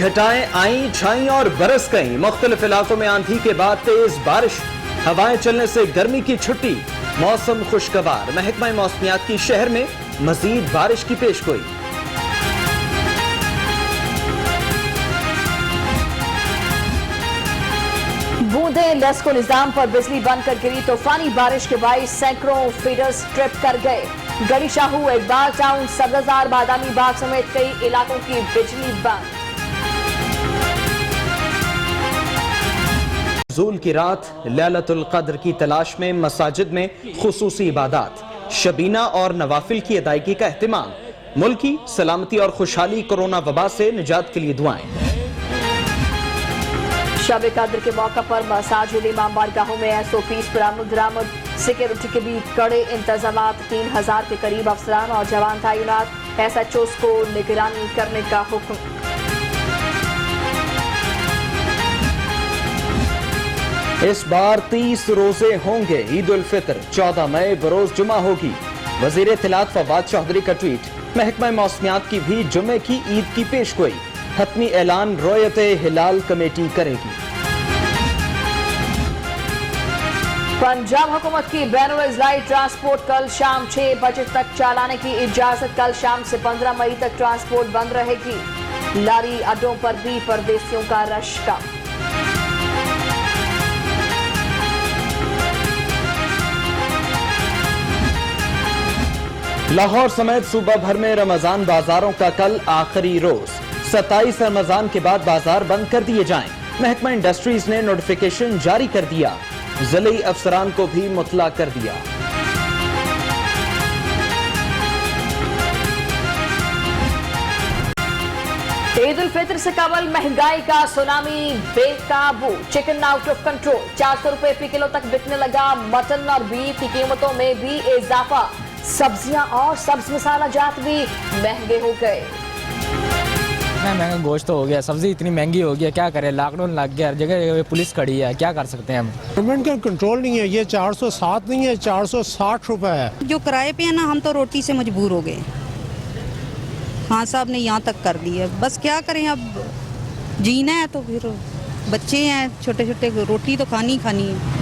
घटाएं आई, छाई और बरस गई। मुख्तलिफ इलाकों में आंधी के बाद तेज बारिश, हवाएं चलने से गर्मी की छुट्टी, मौसम खुशगवार। महकमा मौसमियात की शहर में मजीद बारिश की पेशगोई। बूंदें लश्को निजाम पर बिजली बंद कर गिरी। तूफानी बारिश के बाईस सैकड़ों फीडर्स ट्रिप कर गए। गढ़ी शाहू, इकबाल टाउन, सब्ज़ार, बादामी बाग समेत कई इलाकों की बिजली बंद। ज़ूल की रात लैलतुल क़द्र की तलाश में मसाजिद में खुसूसी इबादत, शबीना और नवाफिल की अदायगी का एहतिमाम। मुल्क की सलामती और खुशहाली, कोरोना वबा से निजात के लिए दुआएं। शब कद्र के मौका पर मसाजिद, इमाम बारगाहों में SOPs पर आमद। सिक्योरिटी के भी कड़े इंतजाम। 3000 के करीब अफसरान और जवान तैनात। SHOs को निगरानी करने का हुक्म। इस बार 30 रोजे होंगे। ईद उल फितर 14 मई बरोज जुमा होगी। वजीर इत्तलात फवाद चौधरी का ट्वीट। महकमा मौसमियात की भी जुमे की ईद की पेशगोई। हतमी ऐलान रोयत हिलाल कमेटी करेगी। पंजाब हुकूमत की बैनुल अज़लाई ट्रांसपोर्ट कल शाम 6 बजे तक चलाने की इजाजत। कल शाम से 15 मई तक ट्रांसपोर्ट बंद रहेगी। लारी अड्डों पर भी परदेसियों का रश कम। लाहौर समेत सूबा भर में रमजान बाजारों का कल आखिरी रोज। 27 रमजान के बाद बाजार बंद कर दिए जाएं। महकमा इंडस्ट्रीज ने नोटिफिकेशन जारी कर दिया। जिले अफसरान को भी मुतला कर दिया। ईद उल फितर से कबल महंगाई का सुनामी बेकाबू। Chicken out of control. 400 रुपए फी किलो तक बिकने लगा। मटन और बीफ की कीमतों में भी इजाफा। सब्जियां और सब्ज मसाला जात भी महंगे हो गए। महंगा गोश्त हो गया, सब्जी इतनी महंगी हो गई है, क्या करें। लॉकडाउन लग गया, हर जगह पुलिस खड़ी है, क्या कर सकते हैं हम। गवर्नमेंट का कंट्रोल नहीं है। ये 407 नहीं है, 460 रुपए है। जो किराए पे है ना, हम तो रोटी से मजबूर हो गए। हाँ साहब ने यहाँ तक कर दी है, बस क्या करें, अब जीना है तो फिर बच्चे हैं छोटे छोटे, रोटी तो खानी है।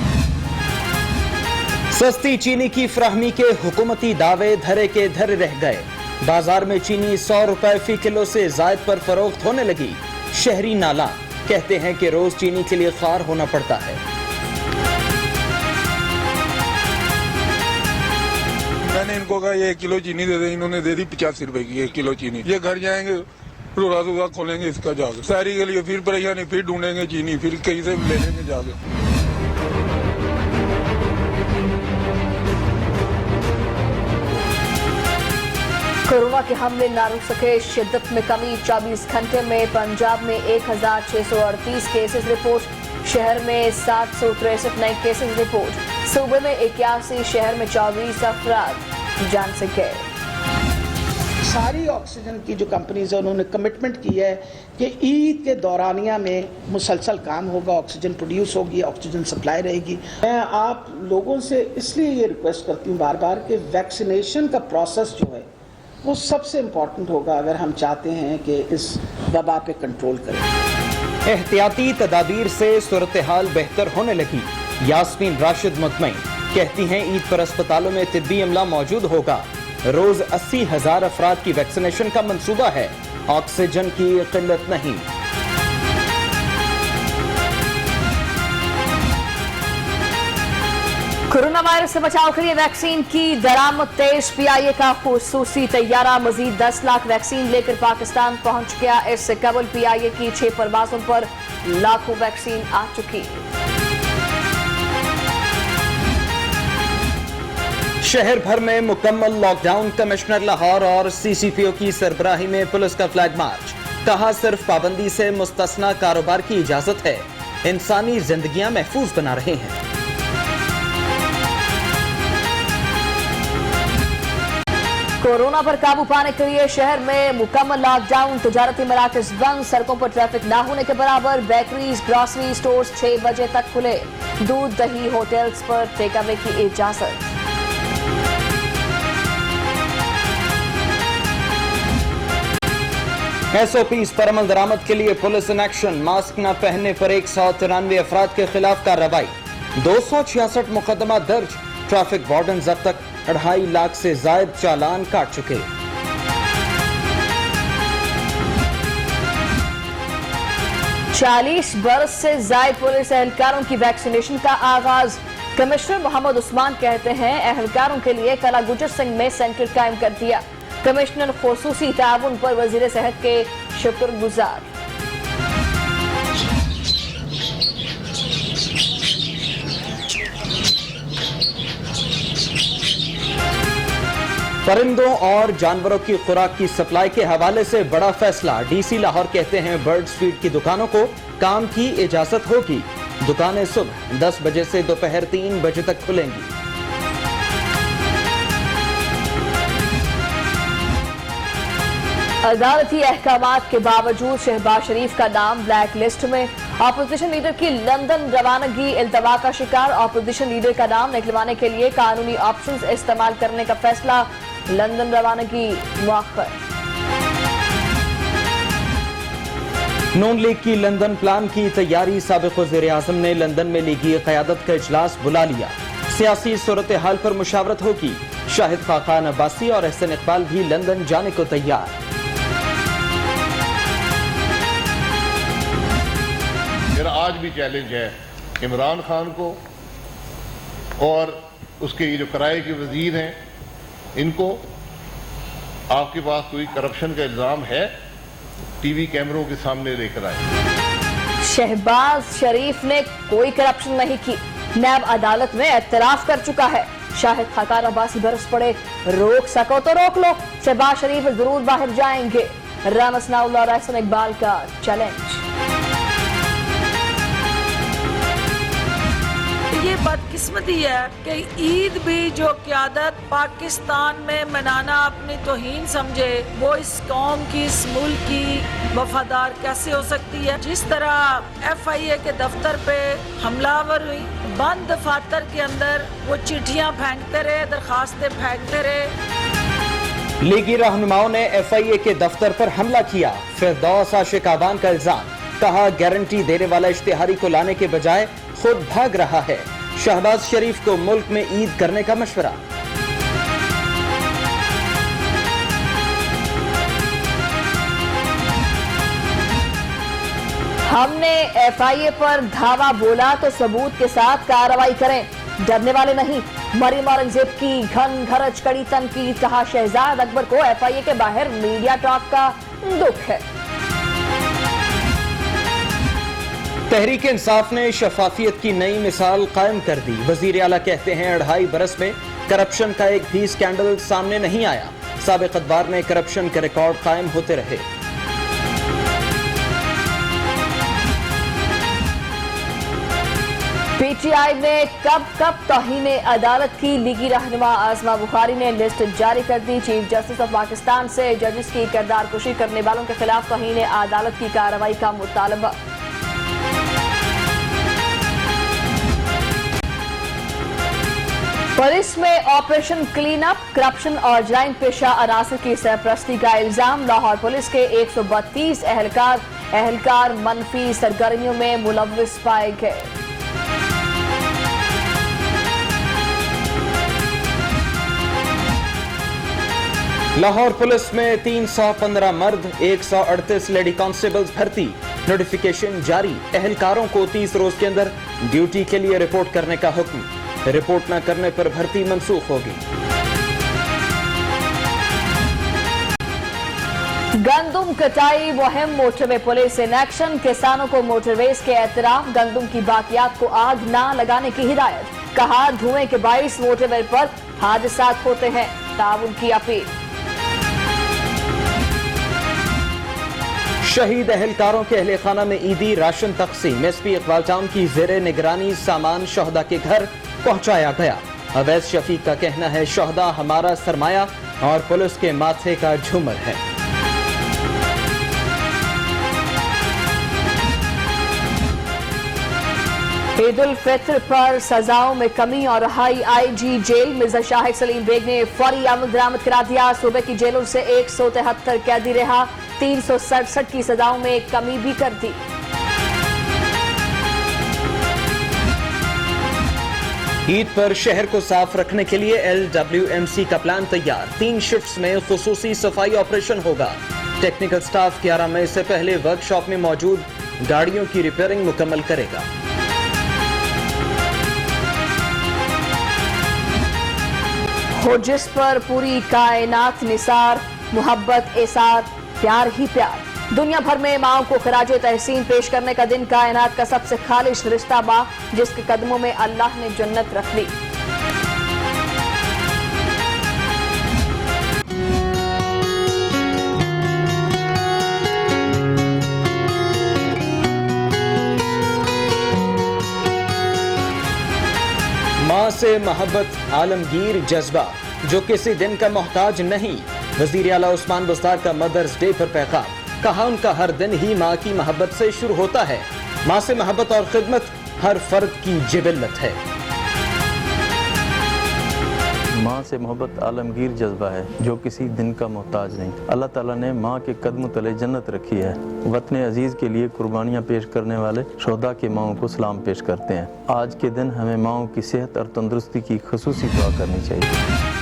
सस्ती चीनी की फराहमी के हुकूमती दावे धरे के धरे रह गए। बाजार में चीनी 100 रुपए फी किलो से जायद पर फरोख्त होने लगी। शहरी नाला कहते हैं कि रोज चीनी के लिए ख्वार होना पड़ता है। मैंने इनको कहा ये 1 किलो चीनी दे दे, इन्होंने दे दी 85 रुपए की 1 किलो चीनी। ये घर जाएंगे, रोजा खोलेंगे इसका जाकर, शहरी के लिए फिर परेशानी, फिर ढूंढेंगे चीनी, फिर कहीं से ले लेंगे जाकर। कोरोना के हमले ना रुक सके, शिद्दत में कमी। 24 घंटे में पंजाब में 1638 केसेस रिपोर्ट। शहर में 763 नए केसेस रिपोर्ट। सूबे में 81, शहर में 24 अफराद जान से गए। सारी ऑक्सीजन की जो कंपनीज है उन्होंने कमिटमेंट की है कि ईद के दौरानिया में मुसलसल काम होगा, ऑक्सीजन प्रोड्यूस होगी, ऑक्सीजन सप्लाई रहेगी। मैं आप लोगों से इसलिए ये रिक्वेस्ट करती हूँ बार बार कि वैक्सीनेशन का प्रोसेस जो है वो सबसे इम्पोर्टेंट होगा अगर हम चाहते हैं कि इस वबा पे कंट्रोल करें। एहतियाती तदाबीर से सूरत हाल बेहतर होने लगी। यास्मीन राशिद मुतमईन कहती हैं ईद पर अस्पतालों में तिब्बी अमला मौजूद होगा। रोज 80,000 अफराद की वैक्सीनेशन का मंसूबा है। ऑक्सीजन की किल्लत नहीं। कोरोना वायरस से बचाव के लिए वैक्सीन की दरामद तेज। PIA का खुसूसी तैयारा मजीद 10 लाख वैक्सीन लेकर पाकिस्तान पहुंच गया। इससे कबल PIA की 6 परवाजों पर लाखों वैक्सीन आ चुकी। शहर भर में मुकम्मल लॉकडाउन। कमिश्नर लाहौर और CCPO की सरबराही में पुलिस का फ्लैग मार्च। कहा सिर्फ पाबंदी से मुस्तस्ना कारोबार की इजाजत है। इंसानी जिंदगियां महफूज बना रहे हैं। कोरोना पर काबू पाने के लिए शहर में मुकम्मल लॉकडाउन। तिजारती मराकज बंद। सड़कों पर ट्रैफिक ना होने के बराबर। बेकरीज, ग्रोसरी स्टोर्स 6 बजे तक खुले। दूध, दही, होटल्स पर टेक अवे की इजाजत। SOPs पर अमल दरामद के लिए पुलिस इन एक्शन। मास्क न पहनने पर 193 अफराद के खिलाफ कार्रवाई। 266 मुकदमा दर्ज। ट्रैफिक वार्डन अब तक 2.5 लाख से ज्यादा चालान काट चुके। चालीस बरस से ज्यादा पुलिस एहलकारों की वैक्सीनेशन का आगाज। कमिश्नर मोहम्मद उस्मान कहते हैं एहलकारों के लिए कला गुजर सिंह में सेंटर कायम कर दिया। कमिश्नर खुसूसी ताउन पर वजीर सेहत के शुक्रगुजार। परिंदों और जानवरों की खुराक की सप्लाई के हवाले से बड़ा फैसला। DC लाहौर कहते हैं बर्ड्स फीड की दुकानों को काम की इजाजत होगी। दुकानें सुबह 10 बजे से दोपहर 3 बजे तक खुलेंगी। अदालती अहकामात के बावजूद शहबाज शरीफ का नाम ब्लैक लिस्ट में। ऑपोजिशन लीडर की लंदन रवानगी इल्तवा का शिकार। ऑपोजिशन लीडर का नाम निकलवाने के लिए कानूनी ऑप्शंस इस्तेमाल करने का फैसला। लंदन रवानगी मुअख्खर। नून लीग की लंदन प्लान की तैयारी। साबिक वज़ीर-ए-आज़म ने लंदन में लीगी क़यादत का इजलास बुला लिया। सियासी सूरत हाल पर मुशावरत होगी। शाहिद खाकान अब्बासी और एहसन इकबाल भी लंदन जाने को तैयार। मेरा आज भी चैलेंज है इमरान खान को और उसके ये जो किराए के वजीर हैं इनको, आपके पास कोई करप्शन का इल्जाम है, टीवी कैमरों के सामने लेकर आए। शहबाज शरीफ ने कोई करप्शन नहीं की, नैब अदालत में एतराफ कर चुका है। शाहिद खाकान अब्बासी बरस पड़े, रोक सको तो रोक लो, शहबाज शरीफ जरूर बाहर जाएंगे। राना सनाउल्लाह और एहसन इकबाल का चैलेंज। ये बदकिस्मती है कि ईद भी जो क़यादत पाकिस्तान में मनाना अपनी तौहीन समझे, वो इस कौम की, इस मुल्क की वफादार कैसे हो सकती है। जिस तरह FIA के दफ्तर पे हमलावर हुई, बंद दफातर के अंदर वो चिट्ठियां फेंकते रहे, दरखास्तें फेंकते रहे। लीगी रहनुमाओं ने FIA के दफ्तर पर हमला किया। फिरदौस आशिक आबान का इल्जाम, कहा गारंटी देने वाला इश्तिहारी को लाने के बजाय खुद भाग रहा है। शहबाज शरीफ को मुल्क में ईद करने का मशवरा। हमने FIA पर धावा बोला तो सबूत के साथ कार्रवाई करें, डरने वाले नहीं। मरीम औरंगजेब की घन घरज कड़ी तनकीद, कहा शहजाद अकबर को FIA के बाहर मीडिया टॉक का दुख है। तहरीक इंसाफ ने शफाफियत की नई मिसाल कायम कर दी। वजीर आला कहते हैं 2.5 बरस में करप्शन का एक भी स्कैंडल सामने नहीं आया। साबिक अदवार में करप्शन के रिकॉर्ड कायम होते रहे। PTI में कब तौहीने अदालत की। लीगी रहनुमा आजमा बुखारी ने लिस्ट जारी कर दी। चीफ जस्टिस ऑफ पाकिस्तान से जजेस की किरदार कुशी करने वालों के खिलाफ तौहीने अदालत की कार्रवाई का मुतालबा। पुलिस में ऑपरेशन क्लीन अप, करप्शन और जराइम पेशा अनासर की सरपरस्ती का इल्जाम। लाहौर पुलिस के 132 एहलकार मनफी सरगर्मियों में मुलव्विस पाए गए। लाहौर पुलिस में 315 मर्द, 138 लेडी कांस्टेबल्स भर्ती। नोटिफिकेशन जारी। एहलकारों को 30 रोज के अंदर ड्यूटी के लिए रिपोर्ट करने का हुक्म। रिपोर्ट न करने पर भर्ती मंसूख होगी। गंदुम कटाई मुहिम, मोटरवे पुलिस इन एक्शन। किसानों को मोटरवेज के एतराफ, गंदुम की बाकियात को आग न लगाने की हिदायत। कहा धुएं के बाइस मोटरवे पर हादसात होते हैं, ताउन की अपील। शहीद एहलकारों के अहले खाना में ईदी राशन तकसीम। SP इकबाल टाउन की जेरे निगरानी सामान शहदा के घर पहुंचाया गया। अवैस शफीक का कहना है शहदा हमारा सरमाया और पुलिस के माथे का झूमर है। ईद उल फित्र पर सजाओं में कमी और high IG jail. Mirza Shahid Salim Baig ने फौरी अमल दरामद करा दिया। सूबे की जेलों से 173 कैदी रिहा। 367 की सजाओं में कमी भी कर दी। ईद पर शहर को साफ रखने के लिए LWMC का प्लान तैयार। 3 शिफ्ट्स में खुसूसी सफाई ऑपरेशन होगा। टेक्निकल स्टाफ 11 मई से पहले वर्कशॉप में मौजूद गाड़ियों की रिपेयरिंग मुकम्मल करेगा। हो जिस पर पूरी कायनात निसार, मोहब्बत एसार, प्यार ही प्यार। दुनिया भर में माओ को खराजे तहसीन पेश करने का दिन। कायनात का सबसे खालिश रिश्ता माँ, जिसके कदमों में अल्लाह ने जन्नत रख ली। माँ से मोहब्बत आलमगीर जज्बा जो किसी दिन का मोहताज नहीं। वजीर आला उस्मान बुज़दार का मदर्स डे पर पैगाम, कहा उनका हर दिन ही माँ की मोहब्बत से शुरू होता है। माँ से मोहब्बत और खिदमत हर फर्द की जिबिल्लत है। माँ से मोहब्बत आलमगीर जज्बा है जो किसी दिन का मोहताज नहीं। अल्लाह ताला ने माँ के कदमों तले जन्नत रखी है। वतन अजीज़ के लिए कुर्बानियाँ पेश करने वाले शोहदा के माओं को सलाम पेश करते हैं। आज के दिन हमें माओं की सेहत और तंदुरुस्ती की खुसूसी दुआ करनी चाहिए।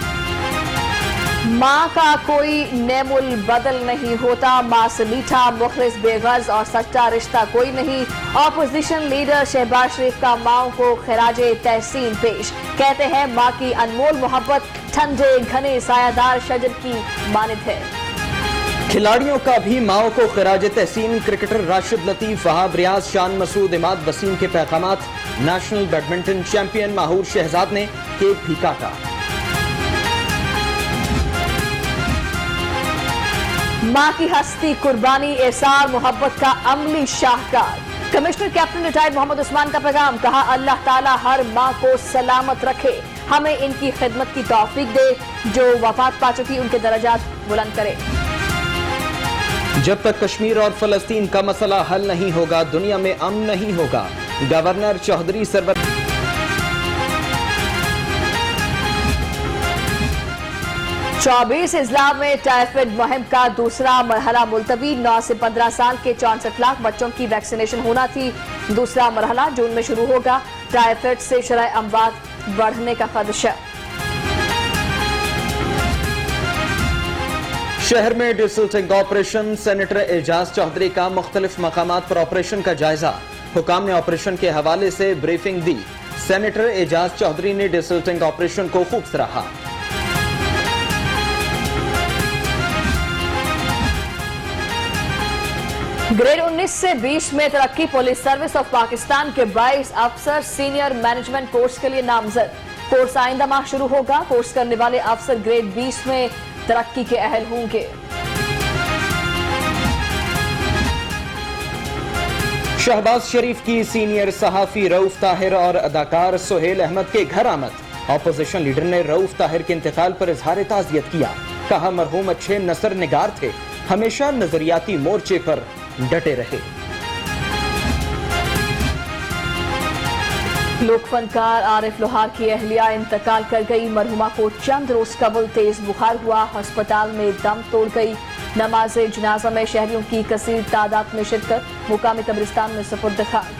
माँ का कोई नेमुल बदल नहीं होता। माँ से मीठा, मुखलिस, बेगर्ज और सच्चा रिश्ता कोई नहीं। ऑपोजिशन लीडर शहबाज शरीफ का माँ को खराजे तहसीन पेश। कहते हैं माँ की अनमोल मोहब्बत ठंडे घने सायादार शजर की मानित है। खिलाड़ियों का भी माओ को खराजे तहसीन। क्रिकेटर राशिद लतीफ, वहाब रियाज, शान मसूद, इमाद वसीम के पैगामात। National badminton champion Mahur Shahzad ने केक भी काटा। माँ की हस्ती, कुर्बानी, एसार, मोहब्बत का अमली शाहकार। Commissioner captain retired Mohammad Usman का पैगाम, कहा अल्लाह ताला हर माँ को सलामत रखे, हमें इनकी खिदमत की तौफीक दे, जो वफात पा चुकी उनके दर्जात बुलंद करे। जब तक कश्मीर और फलस्तीन का मसला हल नहीं होगा, दुनिया में अमन नहीं होगा। गवर्नर चौधरी सरवर 24 अजला में टाइफाइड मुहिम का दूसरा मरहला मुलतवी। 9 से 15 साल के 64 लाख बच्चों की वैक्सीनेशन होना थी। दूसरा मरहला जून में शुरू होगा। टाइफाइड से शरह अमवात बढ़ने का खदशा। शहर में डिसल्टिंग ऑपरेशन। सेनेटर एजाज चौधरी का मुख्तलिफ मकामात पर ऑपरेशन का जायजा। हुकाम ने ऑपरेशन के हवाले से ब्रीफिंग दी। सेनेटर एजाज चौधरी ने डिसल्टिंग ऑपरेशन को खूब सराहा। ग्रेड 19 से 20 में तरक्की। पुलिस सर्विस ऑफ पाकिस्तान के 22 अफसर सीनियर मैनेजमेंट कोर्स के लिए नामजद। कोर्स आइंदा माह शुरू होगा। कोर्स करने वाले अफसर ग्रेड 20 में तरक्की के अहल होंगे। शहबाज शरीफ की सीनियर सहाफी रऊफ ताहिर और अदाकार सुहेल अहमद के घर आमद। ऑपोजिशन लीडर ने रऊफ ताहिर के इंतकाल पर इजहार ताज़ियत किया। कहा मरहूम अच्छे नसर निगार थे, हमेशा नजरियाती मोर्चे पर डटे रहे। लोक फनकार आरिफ लोहार की अहलिया इंतकाल कर गई। मरहुमा को चंद रोज कबल तेज बुखार हुआ, अस्पताल में दम तोड़ गई। नमाज जनाजा में शहरियों की कसीर तादाद में शिरकत। मुकामी कब्रिस्तान में सुपुर्द खाक।